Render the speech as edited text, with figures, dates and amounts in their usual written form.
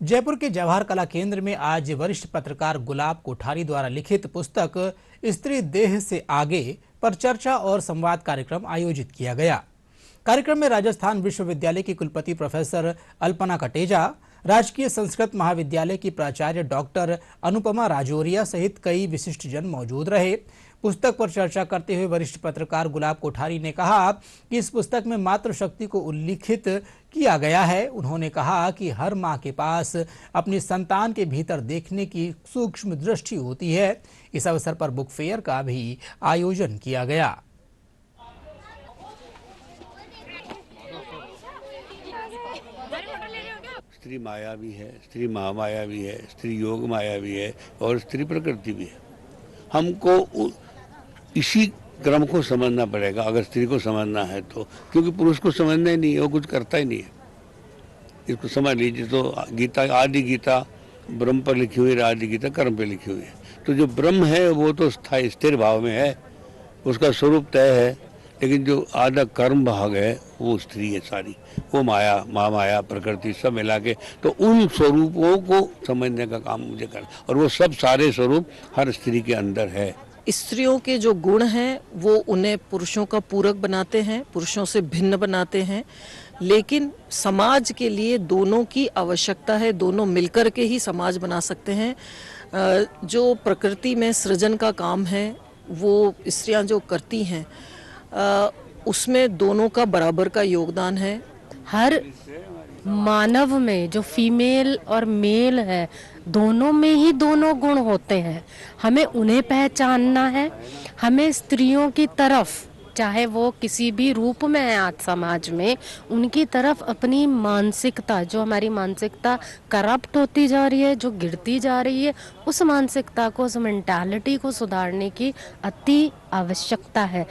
जयपुर के जवाहर कला केंद्र में आज वरिष्ठ पत्रकार गुलाब कोठारी द्वारा लिखित पुस्तक स्त्री देह से आगे पर चर्चा और संवाद कार्यक्रम आयोजित किया गया। कार्यक्रम में राजस्थान विश्वविद्यालय की कुलपति प्रोफेसर अल्पना कटेजा, राजकीय संस्कृत महाविद्यालय की प्राचार्य डॉक्टर अनुपमा राजौरिया सहित कई विशिष्ट जन मौजूद रहे। पुस्तक पर चर्चा करते हुए वरिष्ठ पत्रकार गुलाब कोठारी ने कहा कि इस पुस्तक में मातृशक्ति को उल्लिखित किया गया है। उन्होंने कहा कि हर मां के पास अपनी संतान के भीतर देखने की सूक्ष्म दृष्टि होती है। इस अवसर पर बुक फेयर का भी आयोजन किया गया। स्त्री माया भी है, स्त्री महामाया भी है, स्त्री योग माया भी है और स्त्री प्रकृति भी है। हमको इसी क्रम को समझना पड़ेगा अगर स्त्री को समझना है तो, क्योंकि पुरुष को समझना ही नहीं है, वो कुछ करता ही नहीं है। इसको समझ लीजिए तो गीता, आदि गीता ब्रह्म पर लिखी हुई है, आदि गीता कर्म पर लिखी हुई है। तो जो ब्रह्म है वो तो स्थायी स्थिर भाव में है, उसका स्वरूप तय है, लेकिन जो आधा कर्म भाग है वो स्त्री है सारी, वो माया, महामाया, प्रकृति सब मिला के, तो उन स्वरूपों को समझने का काम मुझे करना, और वो सब सारे स्वरूप हर स्त्री के अंदर है। स्त्रियों के जो गुण हैं वो उन्हें पुरुषों का पूरक बनाते हैं, पुरुषों से भिन्न बनाते हैं, लेकिन समाज के लिए दोनों की आवश्यकता है, दोनों मिलकर के ही समाज बना सकते हैं। जो प्रकृति में सृजन का काम है वो स्त्रियां जो करती हैं उसमें दोनों का बराबर का योगदान है। हर मानव में जो फीमेल और मेल है, दोनों में ही दोनों गुण होते हैं। हमें उन्हें पहचानना है। हमें स्त्रियों की तरफ, चाहे वो किसी भी रूप में है आज समाज में, उनकी तरफ अपनी मानसिकता, जो हमारी मानसिकता करप्ट होती जा रही है, जो गिरती जा रही है, उस मानसिकता को, उस मेंटालिटी को सुधारने की अति आवश्यकता है,